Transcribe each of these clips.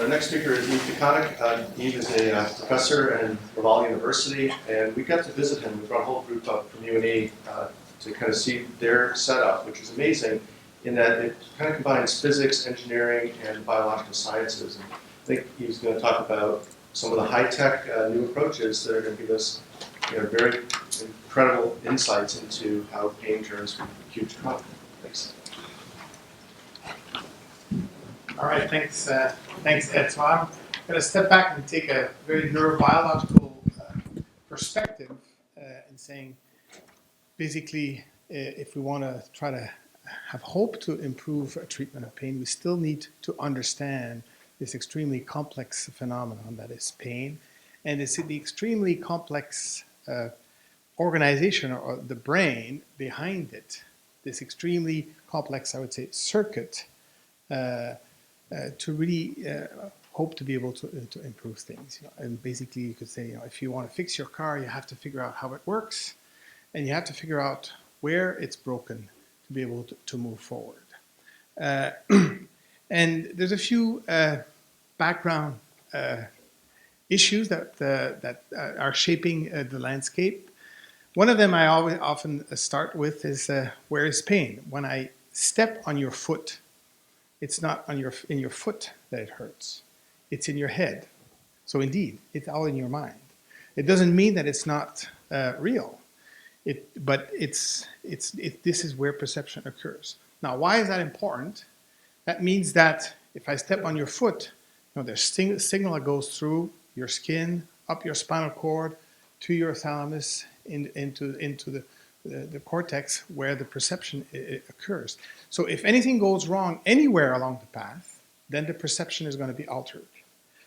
Our next speaker is Yves De Koninck. Yves is a professor in Laval University, and we got to visit him. We brought a whole group up from UNE to kind of see their setup, which is amazing in that it kind of combines physics, engineering, and biological sciences. And I think he's going to talk about some of the high-tech new approaches that are going to give us very incredible insights into how pain turns from acute to chronic. Thanks. All right, thanks, Ed. So I'm going to step back and take a very neurobiological perspective in saying, basically, if we want to try to have hope to improve treatment of pain, we still need to understand this extremely complex phenomenon that is pain, and it's the extremely complex organization or the brain behind it, this extremely complex, I would say, circuit to really hope to be able to improve things. And basically, you could say, if you want to fix your car, you have to figure out how it works, and you have to figure out where it's broken to be able to move forward. And there's a few background issues that are shaping the landscape. One of them I often start with is where is pain? When I step on your foot, it's not in your foot that it hurts. It's in your head. So indeed, it's all in your mind. It doesn't mean that it's not real. But this is where perception occurs. Now, why is that important? That means that if I step on your foot, there's a signal that goes through your skin, up your spinal cord, to your thalamus, into the cortex where the perception occurs. So if anything goes wrong anywhere along the path, then the perception is going to be altered.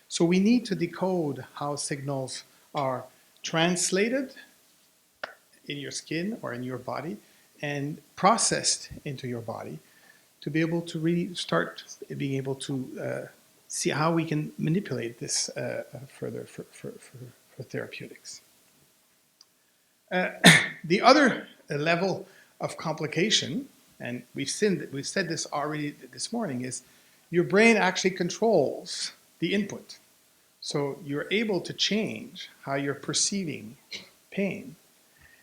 So we need to decode how signals are translated in your skin or in your body and processed into your body to be able to really start being able to see how we can manipulate this further for therapeutics. The other level of complication, and we've said this already this morning, is your brain actually controls the input. So you're able to change how you're perceiving pain.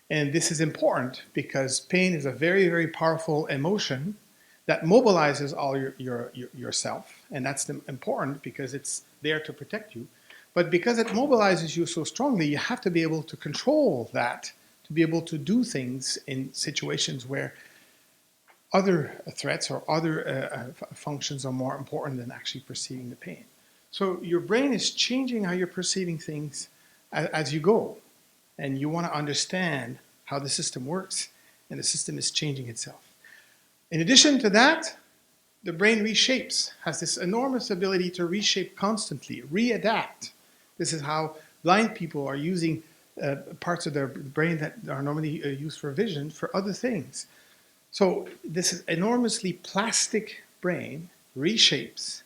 And this is important because pain is a very, very powerful emotion that mobilizes all yourself. And that's important because it's there to protect you. But because it mobilizes you so strongly, you have to be able to control that to be able to do things in situations where other threats or other functions are more important than actually perceiving the pain. So your brain is changing how you're perceiving things as you go. And you want to understand how the system works, and the system is changing itself. In addition to that, the brain reshapes, has this enormous ability to reshape constantly, readapt. This is how blind people are using parts of their brain that are normally used for vision for other things. So this is enormously plastic brain reshapes,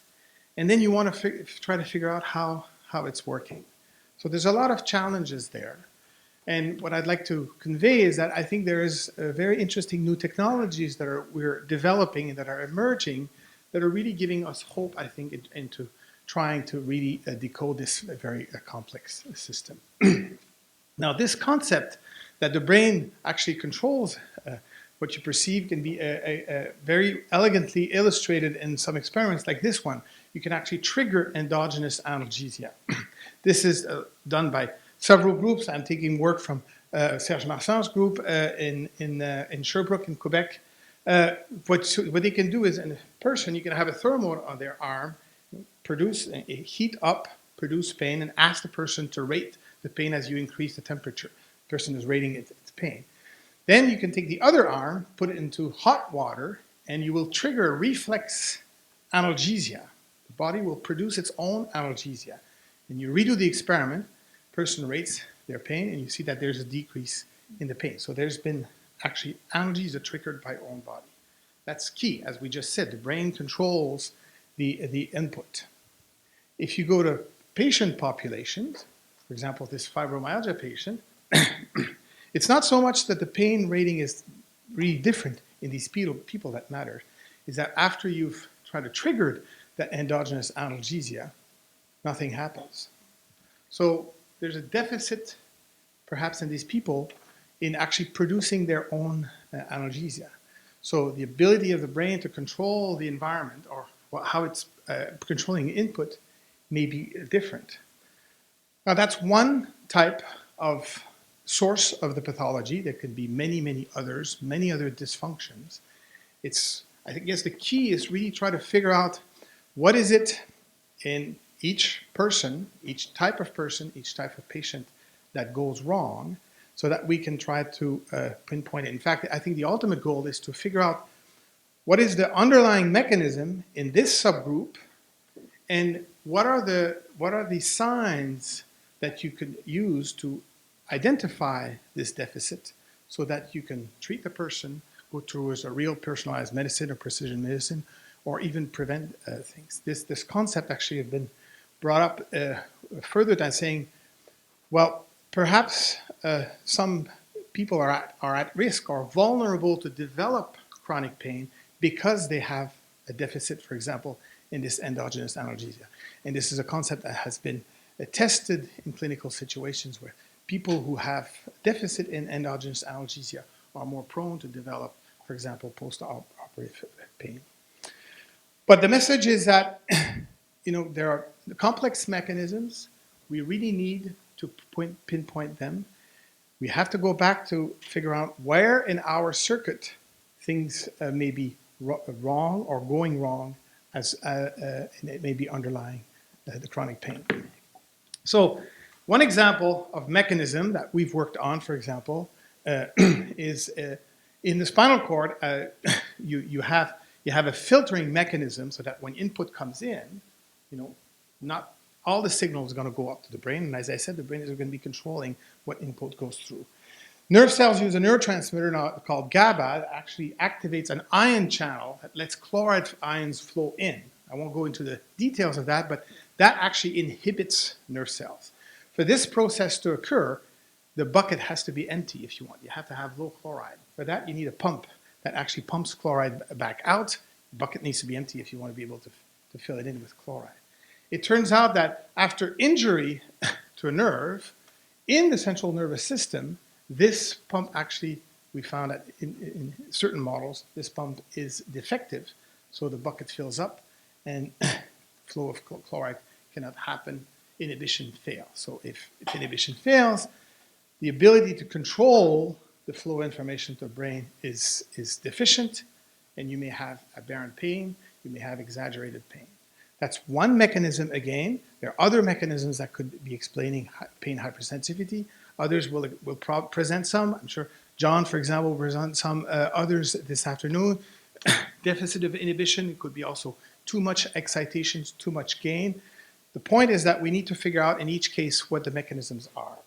and then you want to try to figure out how it's working. So there's a lot of challenges there. And what I'd like to convey is that I think there is very interesting new technologies that we're developing and that are emerging that are really giving us hope, I think, into trying to really decode this very complex system. Now, this concept that the brain actually controls what you perceive can be very elegantly illustrated in some experiments like this one. You can actually trigger endogenous analgesia. This is done by several groups. I'm taking work from Serge Marchand's group in Sherbrooke in Quebec. What they can do is, in a person, you can have a thermometer on their arm, heat up, produce pain, and ask the person to rate the pain as you increase the temperature. The person is rating its pain. Then you can take the other arm, put it into hot water, and you will trigger reflex analgesia. The body will produce its own analgesia. And you redo the experiment, person rates their pain, and you see that there's a decrease in the pain. So there's been actually analgesia triggered by your own body. That's key. As we just said, the brain controls the input. If you go to patient populations, for example, this fibromyalgia patient, it's not so much that the pain rating is really different in these people that matter, is that after you've tried to trigger that endogenous analgesia, nothing happens. So there's a deficit, perhaps in these people, in actually producing their own analgesia. So the ability of the brain to control the environment or how it's controlling input may be different. Now that's one type of source of the pathology. There could be many, many others, many other dysfunctions. I guess the key is really try to figure out what is it in each person, each type of person, each type of patient that goes wrong, so that we can try to pinpoint it. In fact, I think the ultimate goal is to figure out what is the underlying mechanism in this subgroup, and what are the signs that you could use to identify this deficit, so that you can treat the person, go towards a real personalized medicine or precision medicine, or even prevent things. This concept actually has been brought up further than saying, well, perhaps some people are at risk or vulnerable to develop chronic pain because they have a deficit, for example, in this endogenous analgesia. And this is a concept that has been tested in clinical situations where people who have deficit in endogenous analgesia are more prone to develop, for example, post-operative pain. But the message is that there are complex mechanisms. We really need to pinpoint them. We have to go back to figure out where in our circuit things may be wrong or going wrong, and it may be underlying the chronic pain. So one example of mechanism that we've worked on, for example, is in the spinal cord, you have a filtering mechanism so that when input comes in, not all the signals are going to go up to the brain. And as I said, the brain is going to be controlling what input goes through. Nerve cells use a neurotransmitter called GABA that actually activates an ion channel that lets chloride ions flow in. I won't go into the details of that, but that actually inhibits nerve cells. For this process to occur, the bucket has to be empty if you want. You have to have low chloride. For that, you need a pump that actually pumps chloride back out. The bucket needs to be empty if you want to be able to fill it in with chloride. It turns out that after injury to a nerve, in the central nervous system, this pump actually, we found that in certain models, this pump is defective. So the bucket fills up and flow of chloride cannot happen. Inhibition fails. So if inhibition fails, the ability to control the flow of information to the brain is deficient, and you may have aberrant pain, you may have exaggerated pain. That's one mechanism again. There are other mechanisms that could be explaining pain hypersensitivity. Others will present some. I'm sure John, for example, will present some others this afternoon. Deficit of inhibition, it could be also too much excitation, too much gain. The point is that we need to figure out in each case what the mechanisms are.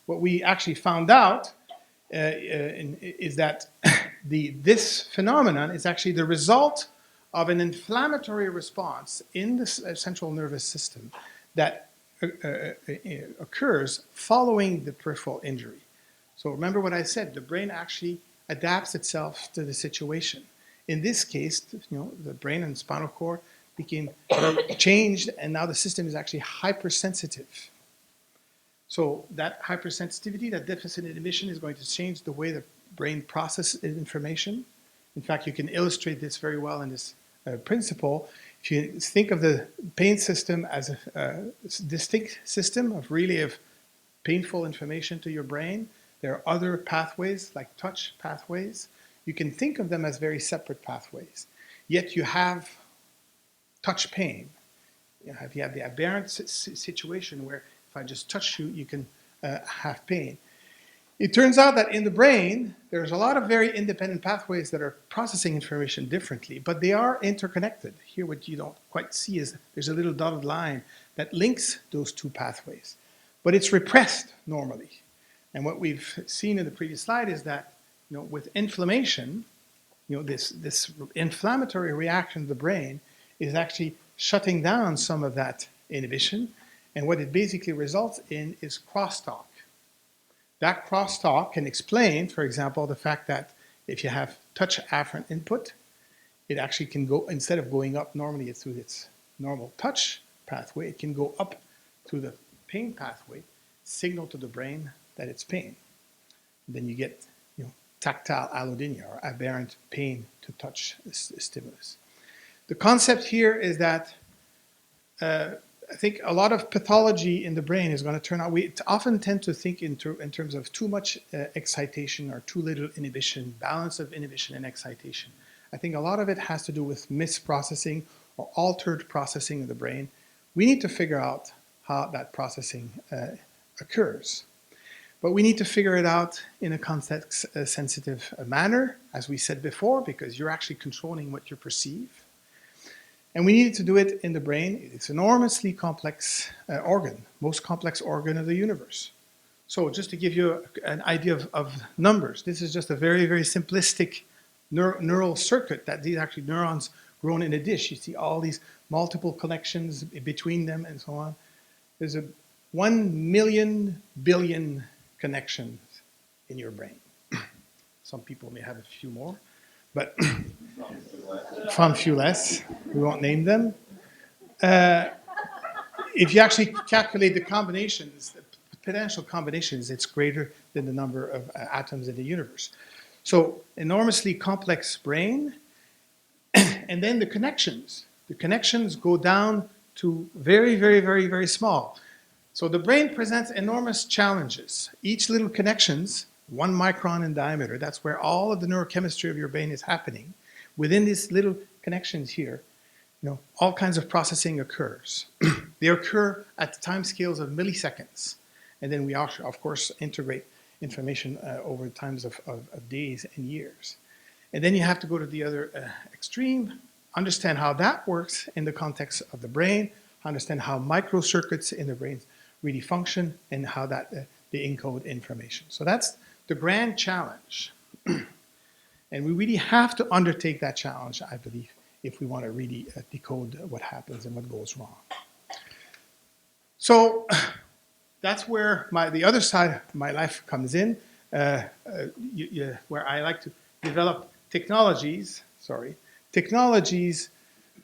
What we actually found out is that this phenomenon is actually the result of an inflammatory response in the central nervous system that occurs following the peripheral injury. So remember what I said, the brain actually adapts itself to the situation. In this case, the brain and spinal cord became changed, and now the system is actually hypersensitive. So that hypersensitivity, that deficit inhibition is going to change the way the brain processes information. In fact, you can illustrate this very well in this principle. If you think of the pain system as a distinct system of painful information to your brain, there are other pathways like touch pathways. You can think of them as very separate pathways. Yet you have touch pain. You have the aberrant situation where if I just touch you, you can have pain. It turns out that in the brain, there's a lot of very independent pathways that are processing information differently, but they are interconnected. Here, what you don't quite see is there's a little dotted line that links those two pathways, but it's repressed normally. And what we've seen in the previous slide is that, with inflammation, this inflammatory reaction of the brain is actually shutting down some of that inhibition, and what it basically results in is crosstalk. That crosstalk can explain, for example, the fact that if you have touch afferent input, it actually can go, instead of going up normally through its normal touch pathway. It can go up to the pain pathway, signal to the brain that it's pain. Then you get tactile allodynia or aberrant pain to touch stimulus. The concept here is that I think a lot of pathology in the brain is going to turn out, we often tend to think in terms of too much excitation or too little inhibition, balance of inhibition and excitation. I think a lot of it has to do with misprocessing or altered processing of the brain. We need to figure out how that processing occurs. But we need to figure it out in a context-sensitive manner, as we said before, because you're actually controlling what you perceive. And we needed to do it in the brain. It's an enormously complex organ, most complex organ of the universe. So just to give you an idea of numbers, this is just a very, very simplistic neural circuit that these actually neurons grown in a dish. You see all these multiple connections between them and so on. There's 1 million billion connections in your brain. Some people may have a few more, but some few less. We won't name them. If you actually calculate the combinations, the potential combinations, it's greater than the number of atoms in the universe. So enormously complex brain, and then the connections. The connections go down to very, very, very, very small. So the brain presents enormous challenges. Each little connections, 1 micron in diameter, that's where all of the neurochemistry of your brain is happening. Within these little connections here, all kinds of processing occurs. They occur at time scales of milliseconds. And then we also, of course, integrate information over times of days and years. And then you have to go to the other extreme, understand how that works in the context of the brain, understand how microcircuits in the brain really function, and how that they encode information. So that's the grand challenge. And we really have to undertake that challenge, I believe, if we want to really decode what happens and what goes wrong. So that's where the other side of my life comes in, where I like to develop technologies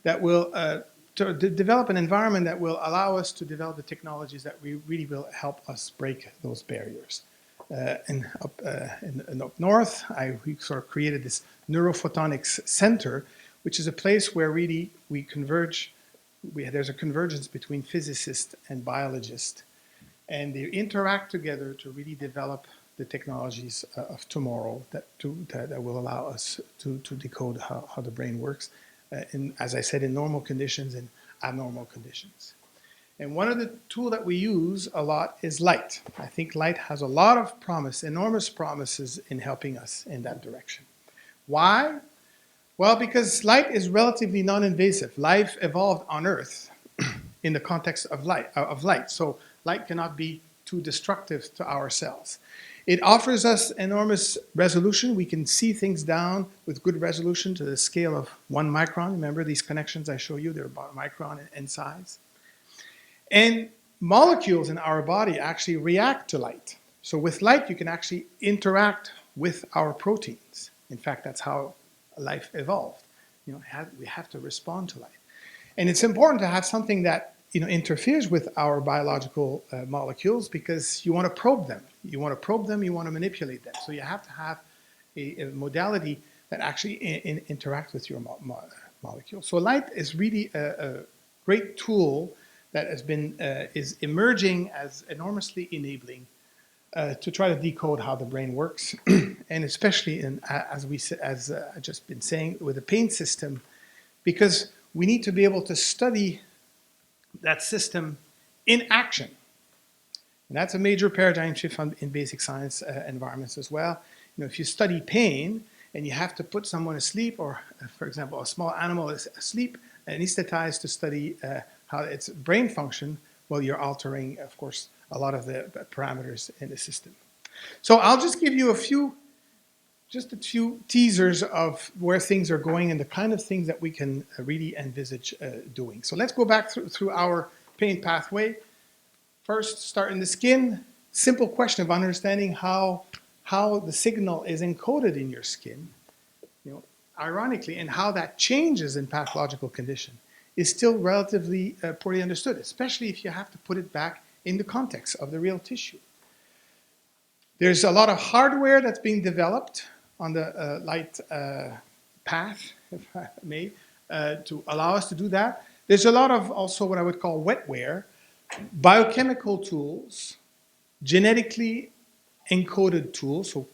that will to develop an environment that will allow us to develop the technologies that really will help us break those barriers. Up north, we sort of created this neurophotonics center, which is a place where really we converge. There's a convergence between physicists and biologists, and they interact together to really develop the technologies of tomorrow that will allow us to decode how the brain works, as I said, in normal conditions and abnormal conditions. And one of the tools that we use a lot is light. I think light has a lot of promise, enormous promises in helping us in that direction. Why? Well, because light is relatively non-invasive. Life evolved on Earth in the context of light. So light cannot be too destructive to our cells. It offers us enormous resolution. We can see things down with good resolution to the scale of 1 micron. Remember these connections I show you, they're about a micron in size. And molecules in our body actually react to light. So with light, you can actually interact with our proteins. In fact, that's how life evolved. We have to respond to light. And it's important to have something that interferes with our biological molecules, because you want to probe them. You want to manipulate them. So you have to have a modality that actually interacts with your molecule. So light is really a great tool that is emerging as enormously enabling to try to decode how the brain works, and especially as I've just been saying, with the pain system, because we need to be able to study that system in action. And that's a major paradigm shift in basic science environments as well. If you study pain and you have to put someone asleep, or for example, a small animal is asleep, anesthetized to study how its brain function, well, you're altering, of course, a lot of the parameters in the system. So I'll just give you a few teasers of where things are going and the kind of things that we can really envisage doing. So let's go back through our pain pathway. First, start in the skin. Simple question of understanding how the signal is encoded in your skin, ironically, and how that changes in pathological condition. is still relatively poorly understood, especially if you have to put it back in the context of the real tissue. There's a lot of hardware that's being developed on the light path, if I may, to allow us to do that. There's a lot of also what I would call wetware, biochemical tools, genetically encoded tools, so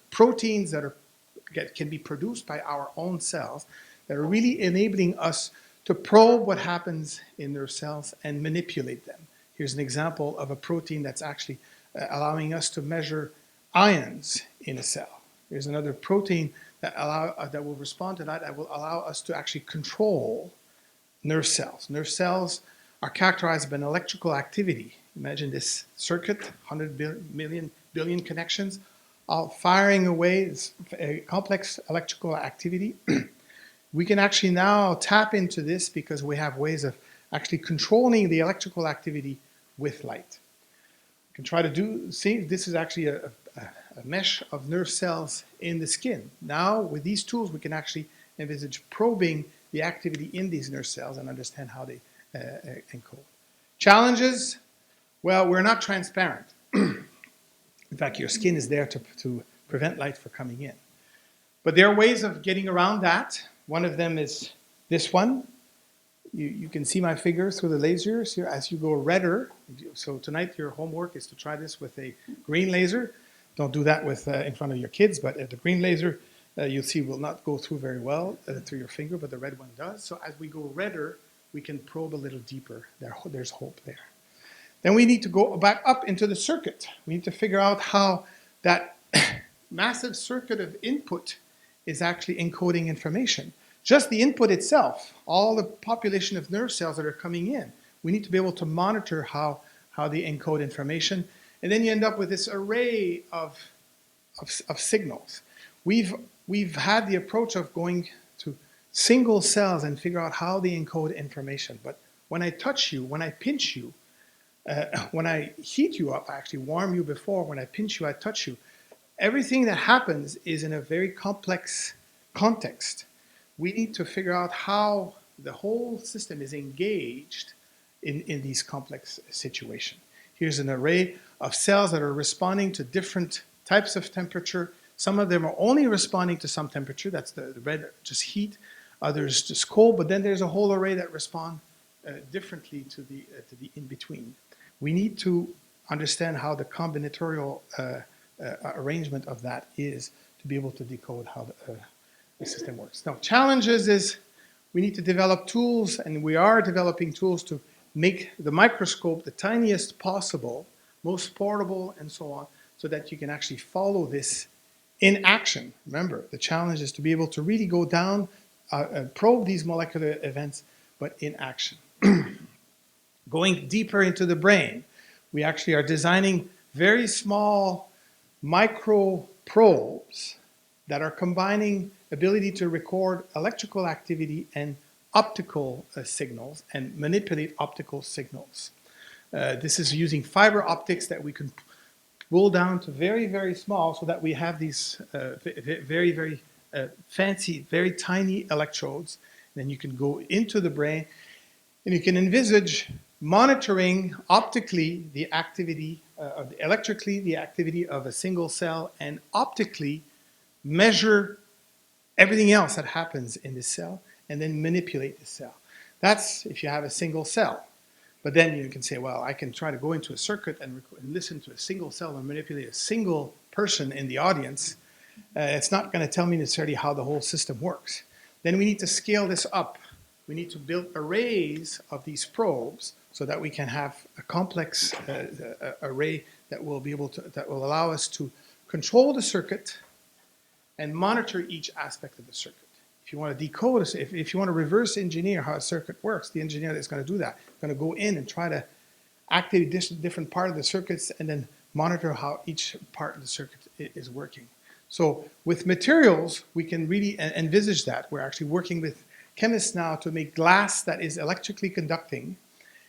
proteins that can be produced by our own cells that are really enabling us to probe what happens in their cells and manipulate them. Here's an example of a protein that's actually allowing us to measure ions in a cell. There's another protein that will respond to that will allow us to actually control nerve cells. Nerve cells are characterized by an electrical activity. Imagine this circuit, 100 billion connections, all firing away this complex electrical activity. We can actually now tap into this because we have ways of actually controlling the electrical activity with light. You can try to see, this is actually a mesh of nerve cells in the skin. Now, with these tools, we can actually envisage probing the activity in these nerve cells and understand how they encode. Challenges? Well, we're not transparent. In fact, your skin is there to prevent light from coming in. But there are ways of getting around that. One of them is this one. You can see my finger through the lasers here as you go redder. So tonight your homework is to try this with a green laser. Don't do that with in front of your kids, but the green laser you'll see will not go through very well through your finger, but the red one does. So as we go redder, we can probe a little deeper. There's hope there. Then we need to go back up into the circuit. We need to figure out how that massive circuit of input is actually encoding information. Just the input itself, all the population of nerve cells that are coming in, we need to be able to monitor how they encode information. And then you end up with this array of signals. We've had the approach of going to single cells and figure out how they encode information. But when I touch you, when I pinch you, when I heat you up, I actually warm you before, when I pinch you, I touch you, everything that happens is in a very complex context. We need to figure out how the whole system is engaged in these complex situations. Here's an array of cells that are responding to different types of temperature. Some of them are only responding to some temperature, that's the red, just heat, others just cold, but then there's a whole array that respond differently to the in-between. We need to understand how the combinatorial arrangement of that is to be able to decode how the system works. Now, challenges is we need to develop tools, and we are developing tools to make the microscope the tiniest possible, most portable, and so on, so that you can actually follow this in action. Remember, the challenge is to be able to really go down, probe these molecular events, but in action. Going deeper into the brain, we actually are designing very small microprobes that are combining ability to record electrical activity and optical signals and manipulate optical signals. This is using fiber optics that we can roll down to very, very small so that we have these very, very fancy, very tiny electrodes. Then you can go into the brain and you can envisage monitoring optically the activity, electrically the activity of a single cell, and optically measure everything else that happens in the cell and then manipulate the cell. That's if you have a single cell. But then you can say, well, I can try to go into a circuit and listen to a single cell and manipulate a single person in the audience. It's not going to tell me necessarily how the whole system works. Then we need to scale this up. We need to build arrays of these probes so that we can have a complex array that will allow us to control the circuit and monitor each aspect of the circuit. If you want to decode, if you want to reverse engineer how a circuit works, the engineer that's going to do that is going to go in and try to activate this different part of the circuits and then monitor how each part of the circuit is working. So with materials, we can really envisage that. We're actually working with chemists now to make glass that is electrically conducting.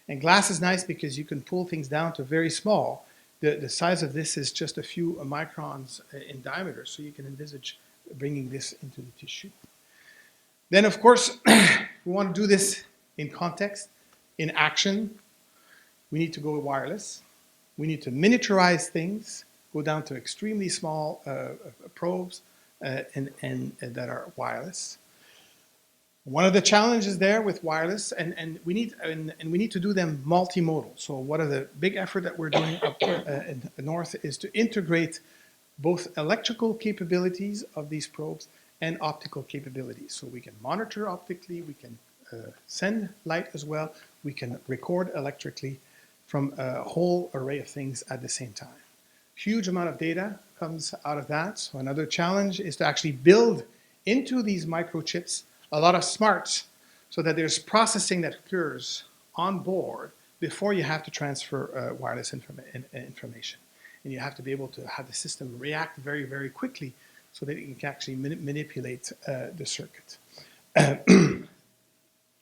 And glass is nice because you can pull things down to very small. The size of this is just a few microns in diameter, so you can envisage bringing this into the tissue. Then, of course, we want to do this in context, in action, we need to go wireless. We need to miniaturize things, go down to extremely small probes and that are wireless. One of the challenges there with wireless, and we need to do them multimodal. So one of the big effort that we're doing up in the north is to integrate both electrical capabilities of these probes and optical capabilities. So we can monitor optically, we can send light as well, we can record electrically from a whole array of things at the same time. Huge amount of data comes out of that. So another challenge is to actually build into these microchips a lot of smarts so that there's processing that occurs on board before you have to transfer wireless information. And you have to be able to have the system react very, very quickly so that it can actually manipulate the circuit.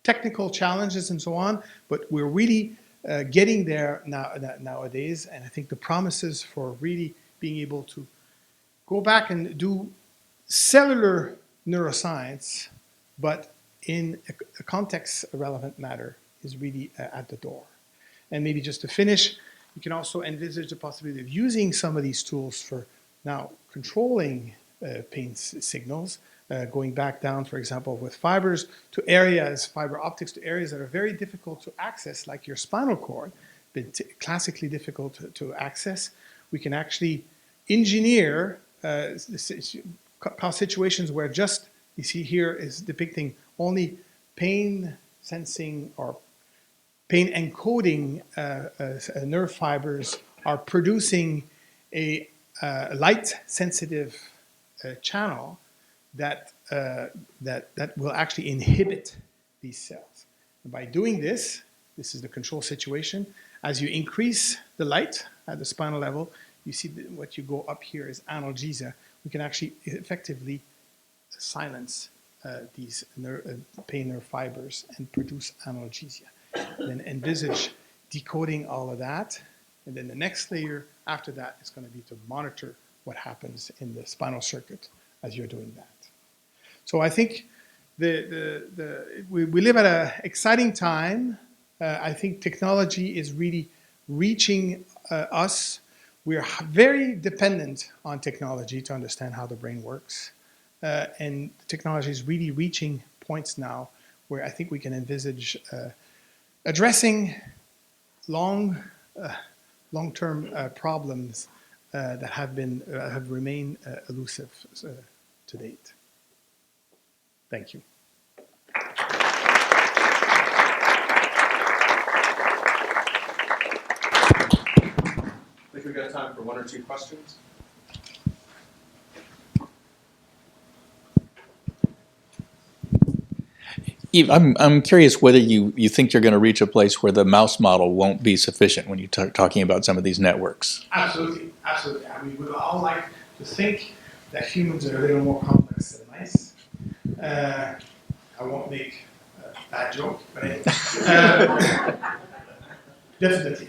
Technical challenges and so on, but we're really getting there nowadays, and I think the promises for really being able to go back and do cellular neuroscience, but in a context-relevant manner, is really at the door. And maybe just to finish, you can also envisage the possibility of using some of these tools for now controlling pain signals, going back down, for example, with fibers to areas, fiber optics to areas that are very difficult to access, like your spinal cord, been classically difficult to access. We can actually engineer cause situations where just, you see here is depicting only pain sensing or pain encoding nerve fibers are producing a light sensitive channel that will actually inhibit these cells. And by doing this, this is the control situation. As you increase the light at the spinal level, you see that what you go up here is analgesia. We can actually effectively silence these pain nerve fibers and produce analgesia. Then envisage decoding all of that. And then the next layer after that is going to be to monitor what happens in the spinal circuit as you're doing that. So I think we live at an exciting time. I think technology is really reaching us. We are very dependent on technology to understand how the brain works. And technology is really reaching points now where I think we can envisage addressing long-term problems that have remained elusive to date. Thank you. I think we've got time for one or two questions. Yves, I'm curious whether you think you're going to reach a place where the mouse model won't be sufficient when you're talking about some of these networks. Absolutely, absolutely. I mean, we would all like to think that humans are a little more complex than mice. I won't make a bad joke, but definitely.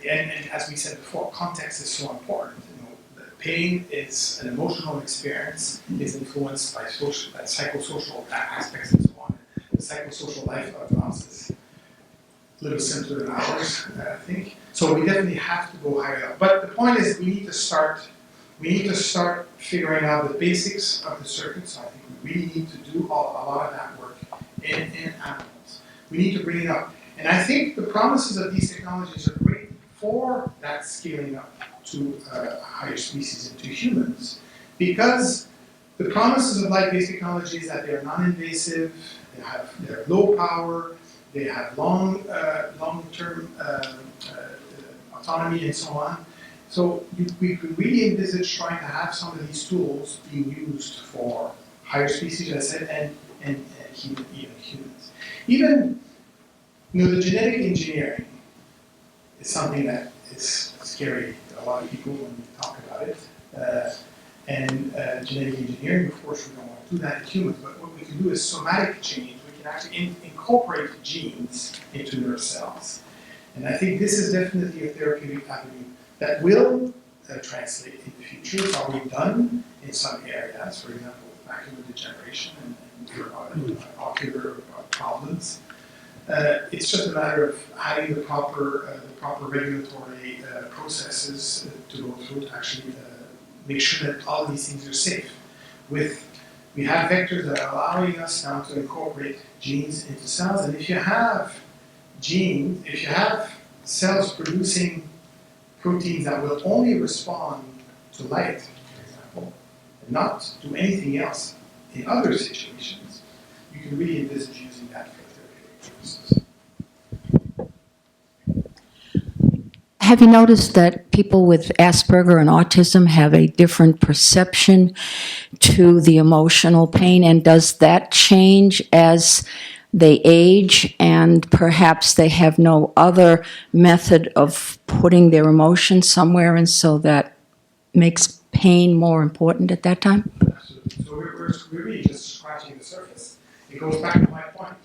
And as we said before, context is so important. You know, pain is an emotional experience. It's influenced by psychosocial aspects and so on. The psychosocial life of us is a little simpler than ours, I think. So we definitely have to go higher up. But the point is, we need to start figuring out the basics of the circuit. So I think we really need to do a lot of that work in animals. We need to bring it up. And I think the promises of these technologies are great for that scaling up to higher species and to humans, because the promises of light-based technology is that they're non-invasive, they're low power, they have long-term autonomy and so on. So we could really envisage trying to have some of these tools being used for higher species, as I said, and humans. Even, the genetic engineering is something that is scary to a lot of people when we talk about it. Genetic engineering, of course, we don't want to do that in humans, but what we can do is somatic change. We can actually incorporate genes into nerve cells. And I think this is definitely a therapeutic avenue that will translate in the future. It's already done in some areas, for example, macular degeneration and ocular problems. It's just a matter of having the proper regulatory processes to go through to actually make sure that all of these things are safe. We have vectors that are allowing us now to incorporate genes into cells, and if you have cells producing proteins that will only respond to light, for example, and not do anything else in other situations, you can really envisage using that for therapeutic purposes. Have you noticed that people with Asperger and autism have a different perception to the emotional pain, and does that change as they age and perhaps they have no other method of putting their emotions somewhere, and so that makes pain more important at that time? Absolutely. So we're really just scratching the surface. It goes back to my point.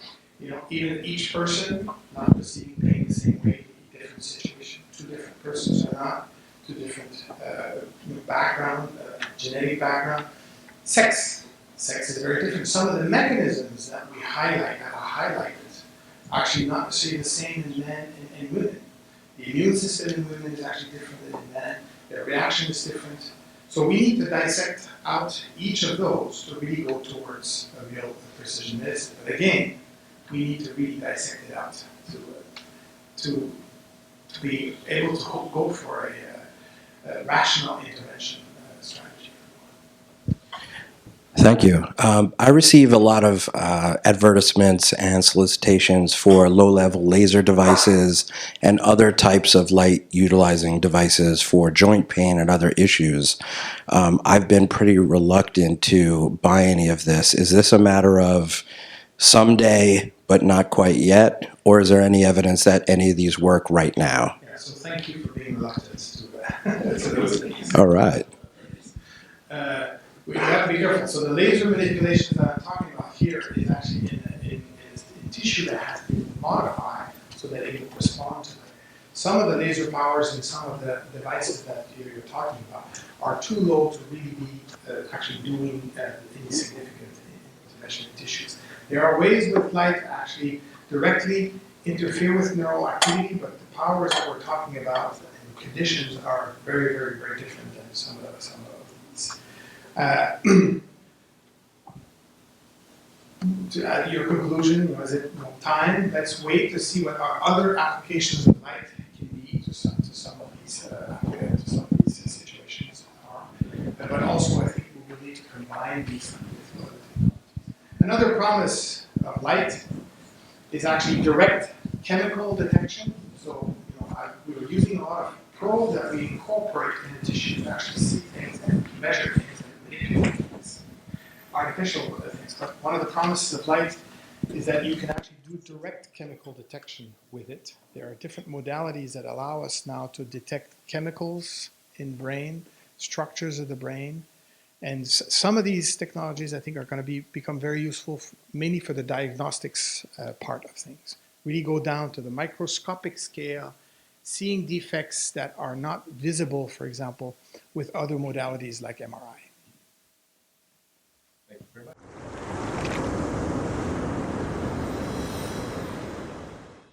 Even each person not perceiving pain the same way in different situations. Two different persons are not, two different background, genetic background. Sex is very different. Some of the mechanisms that we highlight, that are highlighted, are actually not necessarily the same in men and women. The immune system in women is actually different than in men. Their reaction is different. So we need to dissect out each of those to really go towards a real precision medicine. But again, we need to really dissect it out to be able to go for a rational intervention strategy. Thank you. I receive a lot of advertisements and solicitations for low-level laser devices and other types of light-utilizing devices for joint pain and other issues. I've been pretty reluctant to buy any of this. Is this a matter of someday, but not quite yet? Or is there any evidence that any of these work right now? Yeah, so thank you for being reluctant to those things. All right. We have to be careful. So the laser manipulations that I'm talking about here is actually in tissue that has been modified so that it will respond to it. Some of the laser powers and some of the devices that you're talking about are too low to really be actually doing any significant intervention in tissues. There are ways with light to actually directly interfere with neural activity, but the powers that we're talking about and conditions are very, very, very different than some of these. To add your conclusion, was it time? Let's wait to see what our other applications of light can be to some of these situations are. But also, I think we will need to combine these with other technologies. Another promise of light is actually direct chemical detection. So, we were using a lot of probes that we incorporate in the tissue to actually see things and measure things. Artificial things, but one of the promises of light is that you can actually do direct chemical detection with it. There are different modalities that allow us now to detect chemicals in brain, structures of the brain, and some of these technologies I think are going to become very useful mainly for the diagnostics part of things. Really go down to the microscopic scale, seeing defects that are not visible, for example, with other modalities like MRI.